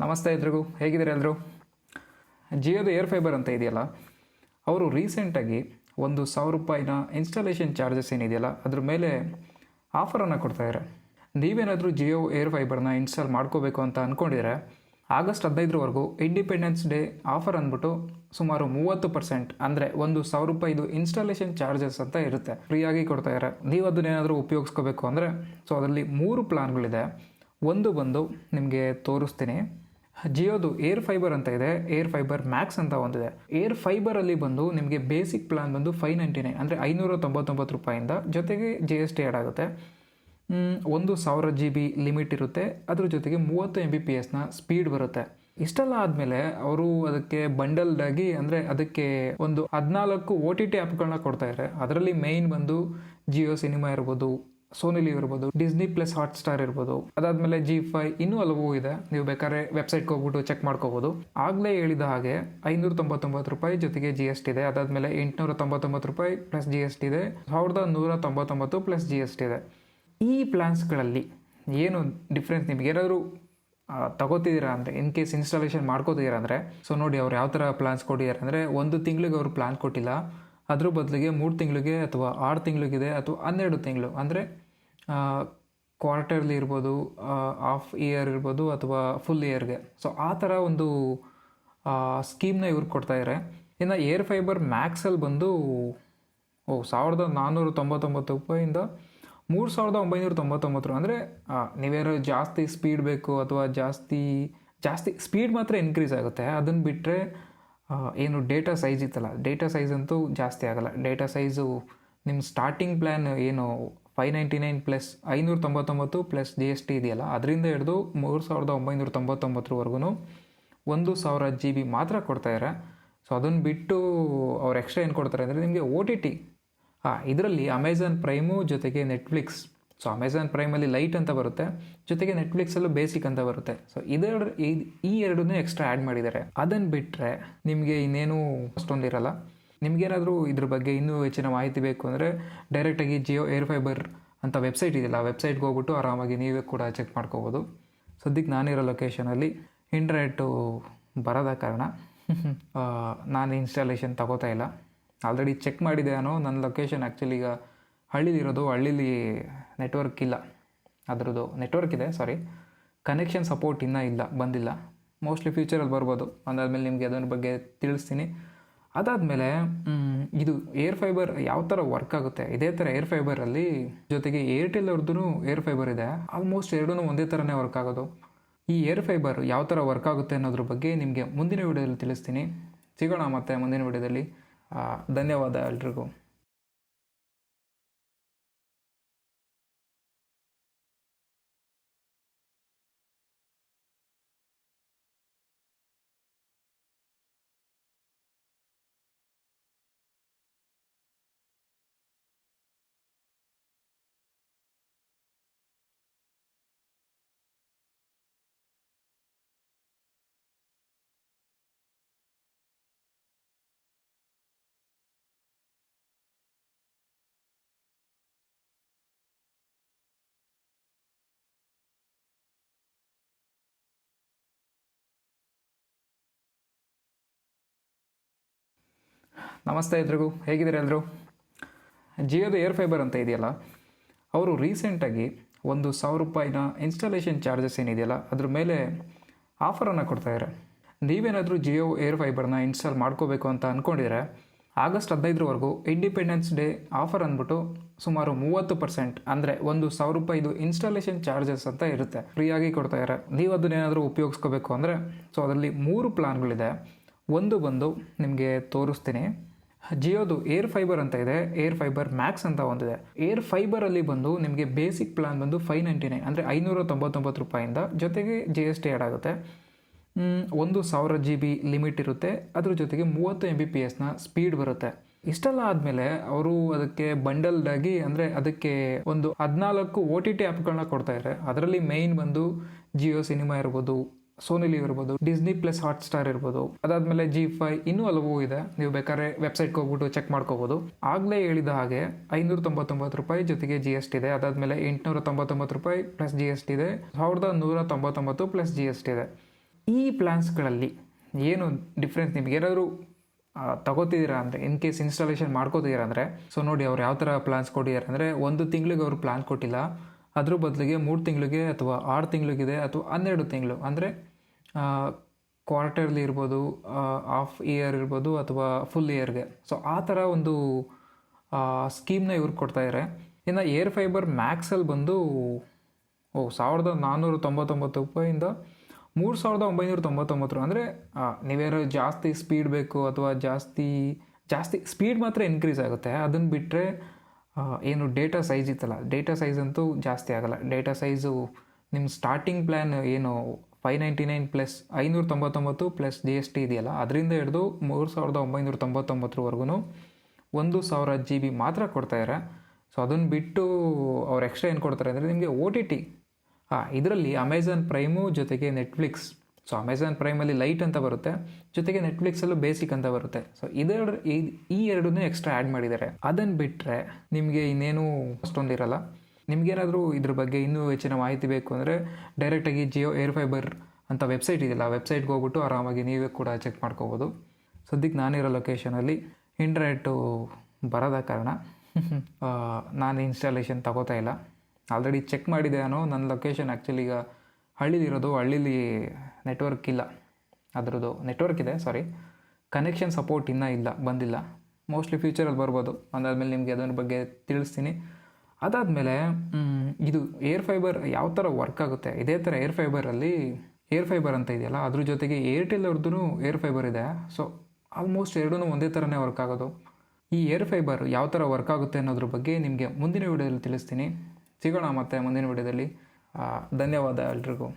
ನಮಸ್ತೆ ಎಲ್ರಿಗೂ, ಹೇಗಿದ್ದಾರೆ ಎಲ್ಲರೂ? ಜಿಯೋದು ಏರ್ ಫೈಬರ್ ಅಂತ ಇದೆಯಲ್ಲ, ಅವರು ರೀಸೆಂಟಾಗಿ ₹1,000 ಇನ್ಸ್ಟಾಲೇಷನ್ ಚಾರ್ಜಸ್ ಏನಿದೆಯಲ್ಲ ಅದ್ರ ಮೇಲೆ ಆಫರನ್ನು ಕೊಡ್ತಾಯಿದ್ದಾರೆ. ನೀವೇನಾದರೂ ಜಿಯೋ ಏರ್ ಫೈಬರ್ನ ಇನ್ಸ್ಟಾಲ್ ಮಾಡ್ಕೋಬೇಕು ಅಂತ ಅಂದ್ಕೊಂಡಿದ್ರೆ ಆಗಸ್ಟ್ 15ರವರೆಗೂ ಇಂಡಿಪೆಂಡೆನ್ಸ್ ಡೇ ಆಫರ್ ಅಂದ್ಬಿಟ್ಟು ಸುಮಾರು 30% ಅಂದರೆ ₹1,000 ಇನ್ಸ್ಟಾಲೇಷನ್ ಚಾರ್ಜಸ್ ಅಂತ ಇರುತ್ತೆ, ಫ್ರೀಯಾಗಿ ಕೊಡ್ತಾಯಿದ್ದಾರೆ. ನೀವು ಅದನ್ನೇನಾದರೂ ಉಪಯೋಗಿಸ್ಕೋಬೇಕು ಅಂದರೆ ಅದರಲ್ಲಿ 3 ಪ್ಲಾನ್ಗಳಿದೆ. ಒಂದು ಬಂದು ನಿಮಗೆ ತೋರಿಸ್ತೀನಿ. ಜಿಯೋದು ಏರ್ ಫೈಬರ್ ಅಂತ ಇದೆ, ಏರ್ ಫೈಬರ್ ಮ್ಯಾಕ್ಸ್ ಅಂತ ಒಂದಿದೆ. ಏರ್ ಫೈಬರಲ್ಲಿ ಬಂದು ನಿಮಗೆ ಬೇಸಿಕ್ ಪ್ಲಾನ್ ಬಂದು ₹599 ಅಂದರೆ ₹599 ಜೊತೆಗೆ GST ಆ್ಯಡ್ ಆಗುತ್ತೆ. 1,000 GB ಲಿಮಿಟ್ ಇರುತ್ತೆ, ಅದ್ರ ಜೊತೆಗೆ 30 Mbps ಸ್ಪೀಡ್ ಬರುತ್ತೆ. ಇಷ್ಟೆಲ್ಲ ಆದಮೇಲೆ ಅವರು ಅದಕ್ಕೆ ಬಂಡಲ್ಡಾಗಿ ಅಂದರೆ ಅದಕ್ಕೆ ಒಂದು 14 OTT ಆ್ಯಪ್ಗಳನ್ನ ಕೊಡ್ತಾಯಿದ್ದಾರೆ. ಅದರಲ್ಲಿ ಮೇಯ್ನ್ ಬಂದು ಜಿಯೋ ಸಿನಿಮಾ ಇರ್ಬೋದು, ಸೋನಿ ಲಿವ್ ಇರ್ಬೋದು, ಡಿಸ್ನಿ ಪ್ಲಸ್ ಹಾಟ್ಸ್ಟಾರ್ ಇರ್ಬೋದು, ಅದಾದಮೇಲೆ G5 ಇನ್ನೂ ಹಲವು ಇದೆ. ನೀವು ಬೇಕಾದ್ರೆ ವೆಬ್ಸೈಟ್ಗೆ ಹೋಗ್ಬಿಟ್ಟು ಚೆಕ್ ಮಾಡ್ಕೋಬೋದು. ಆಗಲೇ ಹೇಳಿದ ಹಾಗೆ ₹599 ಜೊತೆಗೆ GST ಇದೆ. ಅದಾದಮೇಲೆ ₹899 ಪ್ಲಸ್ GST ಇದೆ. ₹1,199 ಪ್ಲಸ್ GST ಇದೆ. ಈ ಪ್ಲ್ಯಾನ್ಸ್ಗಳಲ್ಲಿ ಏನು ಡಿಫ್ರೆನ್ಸ್ ನಿಮಗೇನಾದರೂ ತಗೋತಿದ್ದೀರಾ ಅಂದರೆ, ಇನ್ ಕೇಸ್ ಇನ್ಸ್ಟಾಲೇಷನ್ ಮಾಡ್ಕೋತಿದ್ದೀರಾ ಅಂದರೆ, ನೋಡಿ ಅವ್ರು ಯಾವ ಥರ ಪ್ಲ್ಯಾನ್ಸ್ ಕೊಟ್ಟಿದ್ದಾರೆ ಅಂದರೆ, 1 ತಿಂಗಳಿಗೆ ಅವರು ಪ್ಲ್ಯಾನ್ ಕೊಟ್ಟಿಲ್ಲ, ಅದ್ರ ಬದಲಿಗೆ 3 ತಿಂಗಳಿಗೆ ಅಥವಾ 6 ತಿಂಗಳಿಗಿದೆ ಅಥವಾ 12 ತಿಂಗಳು ಅಂದರೆ ಕ್ವಾರ್ಟರ್ಲಿ ಇರ್ಬೋದು, ಹಾಫ್ ಇಯರ್ ಇರ್ಬೋದು ಅಥವಾ ಫುಲ್ ಇಯರ್ಗೆ. ಆ ಥರ ಒಂದು ಸ್ಕೀಮ್ನ ಇವ್ರು ಕೊಡ್ತಾಯಿದ್ದಾರೆ. ಇನ್ನು ಏರ್ ಫೈಬರ್ ಮ್ಯಾಕ್ಸಲ್ಲಿ ಬಂದು ₹1,499 ₹3,999 ಅಂದರೆ ನೀವೇನೋ ಜಾಸ್ತಿ ಸ್ಪೀಡ್ ಬೇಕು ಅಥವಾ ಜಾಸ್ತಿ ಸ್ಪೀಡ್ ಮಾತ್ರ ಇನ್ಕ್ರೀಸ್ ಆಗುತ್ತೆ. ಅದನ್ನು ಬಿಟ್ಟರೆ ಏನು ಡೇಟಾ ಸೈಜ್ ಇತ್ತಲ್ಲ, ಡೇಟಾ ಸೈಜ್ ಅಂತೂ ಜಾಸ್ತಿ ಆಗೋಲ್ಲ. ಡೇಟಾ ಸೈಜು ನಿಮ್ಮ ಸ್ಟಾರ್ಟಿಂಗ್ ಪ್ಲ್ಯಾನ್ ಏನು $599 ಪ್ಲಸ್ $599 ಪ್ಲಸ್ GST ಇದೆಯಲ್ಲ, ಅದರಿಂದ ಹಿಡಿದು $3,999ವರೆಗೂ 1,000 GB ಮಾತ್ರ ಕೊಡ್ತಾಯಿದ್ದಾರೆ. ಅದನ್ನು ಬಿಟ್ಟು ಅವ್ರು ಎಕ್ಸ್ಟ್ರಾ ಏನು ಕೊಡ್ತಾರೆ ಅಂದರೆ ನಿಮಗೆ OTT. ಇದರಲ್ಲಿ ಅಮೆಝಾನ್ ಪ್ರೈಮು ಜೊತೆಗೆ ನೆಟ್ಫ್ಲಿಕ್ಸ್. ಅಮೆಝಾನ್ ಪ್ರೈಮಲ್ಲಿ ಲೈಟ್ ಅಂತ ಬರುತ್ತೆ, ಜೊತೆಗೆ ನೆಟ್ಫ್ಲಿಕ್ಸಲ್ಲೂ ಬೇಸಿಕ್ ಅಂತ ಬರುತ್ತೆ. ಈ ಎರಡನ್ನೂ ಎಕ್ಸ್ಟ್ರಾ ಆ್ಯಡ್ ಮಾಡಿದ್ದಾರೆ. ಅದನ್ನು ಬಿಟ್ಟರೆ ನಿಮಗೆ ಇನ್ನೇನು ಅಷ್ಟೊಂದಿರಲ್ಲ. ನಿಮಗೇನಾದರೂ ಇದ್ರ ಬಗ್ಗೆ ಇನ್ನೂ ಹೆಚ್ಚಿನ ಮಾಹಿತಿ ಬೇಕು ಅಂದರೆ ಡೈರೆಕ್ಟಾಗಿ ಜಿಯೋ ಏರ್ ಫೈಬರ್ ಅಂತ ವೆಬ್ಸೈಟ್ ಇದೆಯಲ್ಲ, ವೆಬ್ಸೈಟ್ಗೆ ಹೋಗ್ಬಿಟ್ಟು ಆರಾಮಾಗಿ ನೀವೇ ಕೂಡ ಚೆಕ್ ಮಾಡ್ಕೋಬೋದು. ಸದ್ಯಕ್ಕೆ ನಾನಿರೋ ಲೊಕೇಶನಲ್ಲಿ ಇಂಟರ್ನೆಟ್ಟು ಬರೋದ ಕಾರಣ ನಾನು ಇನ್ಸ್ಟಾಲೇಷನ್ ತಗೋತಾ ಇಲ್ಲ. ಆಲ್ರೆಡಿ ಚೆಕ್ ಮಾಡಿದೆ ನಾನು. ನನ್ನ ಲೊಕೇಶನ್ ಆ್ಯಕ್ಚುಲಿ ಈಗ ಹಳ್ಳಿಲಿರೋದು, ಹಳ್ಳೀಲಿ ನೆಟ್ವರ್ಕ್ ಇಲ್ಲ. ಅದರದ್ದು ನೆಟ್ವರ್ಕ್ ಇದೆ, ಕನೆಕ್ಷನ್ ಸಪೋರ್ಟ್ ಇನ್ನೂ ಇಲ್ಲ, ಬಂದಿಲ್ಲ. ಮೋಸ್ಟ್ಲಿ ಫ್ಯೂಚರಲ್ಲಿ ಬರ್ಬೋದು. ಅದಾದಮೇಲೆ ನಿಮಗೆ ಅದರ ಬಗ್ಗೆ ತಿಳಿಸ್ತೀನಿ. ಅದಾದಮೇಲೆ ಇದು ಏರ್ ಫೈಬರ್ ಯಾವ ಥರ ವರ್ಕ್ ಆಗುತ್ತೆ, ಇದೇ ಥರ ಏರ್ ಫೈಬರಲ್ಲಿ ಜೊತೆಗೆ ಏರ್ಟೆಲ್ ಅವ್ರದ್ದು ಏರ್ ಫೈಬರ್ ಇದೆ. ಆಲ್ಮೋಸ್ಟ್ ಎರಡೂ ಒಂದೇ ಥರನೇ ವರ್ಕ್ ಆಗೋದು. ಈ ಏರ್ ಫೈಬರ್ ಯಾವ ಥರ ವರ್ಕ್ ಆಗುತ್ತೆ ಅನ್ನೋದ್ರ ಬಗ್ಗೆ ನಿಮಗೆ ಮುಂದಿನ ವಿಡಿಯೋದಲ್ಲಿ ತಿಳಿಸ್ತೀನಿ. ಸಿಗೋಣ ಮತ್ತೆ ಮುಂದಿನ ವಿಡಿಯೋದಲ್ಲಿ. ಧನ್ಯವಾದ ಎಲ್ರಿಗೂ. ನಮಸ್ತೆ ಎಲ್ರಿಗೂ, ಹೇಗಿದ್ದಾರೆ ಎಲ್ಲರೂ? ಜಿಯೋದು ಏರ್ ಫೈಬರ್ ಅಂತ ಇದೆಯಲ್ಲ, ಅವರು ರೀಸೆಂಟಾಗಿ ₹1,000 ಇನ್ಸ್ಟಾಲೇಷನ್ ಚಾರ್ಜಸ್ ಏನಿದೆಯಲ್ಲ ಅದ್ರ ಮೇಲೆ ಆಫರನ್ನು ಕೊಡ್ತಾಯಿದ್ದಾರೆ. ನೀವೇನಾದರೂ ಜಿಯೋ ಏರ್ ಫೈಬರ್ನ ಇನ್ಸ್ಟಾಲ್ ಮಾಡ್ಕೋಬೇಕು ಅಂತ ಅಂದ್ಕೊಂಡಿದ್ರೆ ಆಗಸ್ಟ್ 15ರವರೆಗೂ ಇಂಡಿಪೆಂಡೆನ್ಸ್ ಡೇ ಆಫರ್ ಅಂದ್ಬಿಟ್ಟು ಸುಮಾರು 30% ಅಂದರೆ ₹1,000 ಇನ್ಸ್ಟಾಲೇಷನ್ ಚಾರ್ಜಸ್ ಅಂತ ಇರುತ್ತೆ, ಫ್ರೀಯಾಗಿ ಕೊಡ್ತಾಯಿದ್ದಾರೆ. ನೀವು ಅದನ್ನೇನಾದರೂ ಉಪಯೋಗಿಸ್ಕೋಬೇಕು ಅಂದರೆ ಅದರಲ್ಲಿ 3 ಪ್ಲಾನ್ಗಳಿದೆ. ಒಂದು ಬಂದು ನಿಮಗೆ ತೋರಿಸ್ತೀನಿ. ಜಿಯೋದು ಏರ್ ಫೈಬರ್ ಅಂತ ಇದೆ, ಏರ್ ಫೈಬರ್ ಮ್ಯಾಕ್ಸ್ ಅಂತ ಒಂದಿದೆ. ಏರ್ ಫೈಬರಲ್ಲಿ ಬಂದು ನಿಮಗೆ ಬೇಸಿಕ್ ಪ್ಲಾನ್ ಬಂದು $599 ಅಂದರೆ $599 ಜೊತೆಗೆ GST ಆ್ಯಡ್ ಆಗುತ್ತೆ. 1,000 GB ಲಿಮಿಟ್ ಇರುತ್ತೆ, ಅದ್ರ ಜೊತೆಗೆ 30 Mbps ಸ್ಪೀಡ್ ಬರುತ್ತೆ. ಇಷ್ಟೆಲ್ಲ ಆದಮೇಲೆ ಅವರು ಅದಕ್ಕೆ ಬಂಡಲ್ಡಾಗಿ ಅಂದರೆ ಅದಕ್ಕೆ ಒಂದು 14 OTT ಆ್ಯಪ್ಗಳನ್ನ ಕೊಡ್ತಾಯಿದ್ದಾರೆ. ಅದರಲ್ಲಿ ಮೇಯ್ನ್ ಬಂದು ಜಿಯೋ ಸಿನಿಮಾ ಇರ್ಬೋದು, ಸೋನಿ ಲಿವ್ ಇರ್ಬೋದು, ಡಿಸ್ನಿ ಪ್ಲಸ್ ಹಾಟ್ಸ್ಟಾರ್ ಇರ್ಬೋದು, ಅದಾದಮೇಲೆ G5 ಇನ್ನೂ ಹಲವು ಇದೆ. ನೀವು ಬೇಕಾದ್ರೆ ವೆಬ್ಸೈಟ್ಗೆ ಹೋಗ್ಬಿಟ್ಟು ಚೆಕ್ ಮಾಡ್ಕೋಬೋದು. ಆಗಲೇ ಹೇಳಿದ ಹಾಗೆ ₹599 ಜೊತೆಗೆ GST ಇದೆ. ಅದಾದಮೇಲೆ ₹899 ಪ್ಲಸ್ GST ಇದೆ. ₹1,199 ಪ್ಲಸ್ GST ಇದೆ. ಈ ಪ್ಲ್ಯಾನ್ಸ್ಗಳಲ್ಲಿ ಏನು ಡಿಫ್ರೆನ್ಸ್ ನಿಮ್ಗೆ ಏನಾದರೂ ತಗೋತಿದ್ದೀರಾ ಅಂದರೆ ಇನ್ ಕೇಸ್ ಇನ್ಸ್ಟಾಲೇಷನ್ ಮಾಡ್ಕೋತಿದ್ದೀರಾ ಅಂದರೆ ಸೊ ನೋಡಿ ಅವ್ರು ಯಾವ ಥರ ಪ್ಲಾನ್ಸ್ ಕೊಟ್ಟಿದ್ದಾರೆ ಅಂದರೆ 1 ತಿಂಗಳಿಗೆ ಅವರು ಪ್ಲಾನ್ ಕೊಟ್ಟಿಲ್ಲ, ಅದ್ರ ಬದಲಿಗೆ 3 ತಿಂಗಳಿಗೆ ಅಥವಾ 6 ತಿಂಗಳಿಗಿದೆ ಅಥವಾ 12 ತಿಂಗಳು ಅಂದರೆ ಕ್ವಾರ್ಟರ್ಲಿ ಇರ್ಬೋದು, ಹಾಫ್ ಇಯರ್ ಇರ್ಬೋದು ಅಥವಾ ಫುಲ್ ಇಯರ್ಗೆ. ಸೊ ಆ ಥರ ಒಂದು ಸ್ಕೀಮ್ನ ಇವ್ರು ಕೊಡ್ತಾಯಿದ್ದಾರೆ. ಇನ್ನು ಏರ್ ಫೈಬರ್ ಮ್ಯಾಕ್ಸಲ್ಲಿ ಬಂದು 1499 ರೂಪಾಯಿಂದ 3999 ಅಂದರೆ ನೀವೇನೋ ಜಾಸ್ತಿ ಸ್ಪೀಡ್ ಬೇಕು ಅಥವಾ ಜಾಸ್ತಿ ಸ್ಪೀಡ್ ಮಾತ್ರ ಇನ್ಕ್ರೀಸ್ ಆಗುತ್ತೆ. ಅದನ್ನು ಬಿಟ್ಟರೆ ಏನು ಡೇಟಾ ಸೈಜ್ ಇತ್ತಲ್ಲ, ಡೇಟಾ ಸೈಜ್ ಅಂತೂ ಜಾಸ್ತಿ ಆಗೋಲ್ಲ. ಡೇಟಾ ಸೈಜು ನಿಮ್ಮ ಸ್ಟಾರ್ಟಿಂಗ್ ಪ್ಲ್ಯಾನ್ ಏನು 599 ಪ್ಲಸ್ 599 ಪ್ಲಸ್ GST ಇದೆಯಲ್ಲ, ಅದರಿಂದ ಹಿಡಿದು 3999ವರೆಗೂ 1000 GB ಮಾತ್ರ ಕೊಡ್ತಾಯಿದ್ದಾರೆ. ಸೊ ಅದನ್ನು ಬಿಟ್ಟು ಅವ್ರು ಎಕ್ಸ್ಟ್ರಾ ಏನು ಕೊಡ್ತಾರೆ ಅಂದರೆ ನಿಮಗೆ OTT, ಇದರಲ್ಲಿ ಅಮೆಝಾನ್ ಪ್ರೈಮು ಜೊತೆಗೆ ನೆಟ್ಫ್ಲಿಕ್ಸ್. ಸೊ ಅಮೆಝಾನ್ ಪ್ರೈಮಲ್ಲಿ ಲೈಟ್ ಅಂತ ಬರುತ್ತೆ, ಜೊತೆಗೆ ನೆಟ್ಫ್ಲಿಕ್ಸಲ್ಲೂ ಬೇಸಿಕ್ ಅಂತ ಬರುತ್ತೆ. ಸೊ ಈ ಎರಡನ್ನೇ ಎಕ್ಸ್ಟ್ರಾ ಆ್ಯಡ್ ಮಾಡಿದ್ದಾರೆ. ಅದನ್ನು ಬಿಟ್ಟರೆ ನಿಮಗೆ ಇನ್ನೇನು ಅಷ್ಟೊಂದಿರಲ್ಲ. ನಿಮಗೇನಾದರೂ ಇದ್ರ ಬಗ್ಗೆ ಇನ್ನೂ ಹೆಚ್ಚಿನ ಮಾಹಿತಿ ಬೇಕು ಅಂದರೆ ಡೈರೆಕ್ಟಾಗಿ ಜಿಯೋ ಏರ್ ಫೈಬರ್ ಅಂತ ವೆಬ್ಸೈಟ್ ಇದೆಯಲ್ಲ, ವೆಬ್ಸೈಟ್ಗೆ ಹೋಗ್ಬಿಟ್ಟು ಆರಾಮಾಗಿ ನೀವೇ ಕೂಡ ಚೆಕ್ ಮಾಡ್ಕೋಬೋದು. ಸದ್ಯಕ್ಕೆ ನಾನಿರೋ ಲೊಕೇಶನಲ್ಲಿ ಇಂಟರ್ನೆಟ್ಟು ಬರೋದ ಕಾರಣ ನಾನು ಇನ್ಸ್ಟಾಲೇಷನ್ ತಗೋತಾ ಇಲ್ಲ. ಆಲ್ರೆಡಿ ಚೆಕ್ ಮಾಡಿದೆ ನಾನು. ನನ್ನ ಲೊಕೇಶನ್ ಆ್ಯಕ್ಚುಲಿ ಈಗ ಹಳ್ಳಿಲಿರೋದು, ಹಳ್ಳೀಲಿ ನೆಟ್ವರ್ಕ್ ಇಲ್ಲ. ಅದರದ್ದು ನೆಟ್ವರ್ಕ್ ಇದೆ, ಕನೆಕ್ಷನ್ ಸಪೋರ್ಟ್ ಇನ್ನೂ ಬಂದಿಲ್ಲ. ಮೋಸ್ಟ್ಲಿ ಫ್ಯೂಚರಲ್ಲಿ ಬರ್ಬೋದು. ಅದಾದಮೇಲೆ ನಿಮಗೆ ಅದರ ಬಗ್ಗೆ ತಿಳಿಸ್ತೀನಿ. ಅದಾದಮೇಲೆ ಇದು ಏರ್ ಫೈಬರ್ ಯಾವ ಥರ ವರ್ಕ್ ಆಗುತ್ತೆ, ಇದೇ ಥರ ಏರ್ ಫೈಬರ್ ಅಂತ ಇದೆಯಲ್ಲ, ಅದ್ರ ಜೊತೆಗೆ ಏರ್ಟೆಲ್ ಅವ್ರದ್ದು ಏರ್ ಫೈಬರ್ ಇದೆ. ಸೊ ಆಲ್ಮೋಸ್ಟ್ ಎರಡೂ ಒಂದೇ ಥರನೇ ವರ್ಕ್ ಆಗೋದು. ಈ ಏರ್ ಫೈಬರ್ ಯಾವ ಥರ ವರ್ಕ್ ಆಗುತ್ತೆ ಅನ್ನೋದ್ರ ಬಗ್ಗೆ ನಿಮಗೆ ಮುಂದಿನ ವೀಡಿಯೋದಲ್ಲಿ ತಿಳಿಸ್ತೀನಿ. ಸಿಗೋಣ ಮತ್ತೆ ಮುಂದಿನ ವೀಡಿಯೋದಲ್ಲಿ. ಧನ್ಯವಾದ ಎಲ್ರಿಗೂ.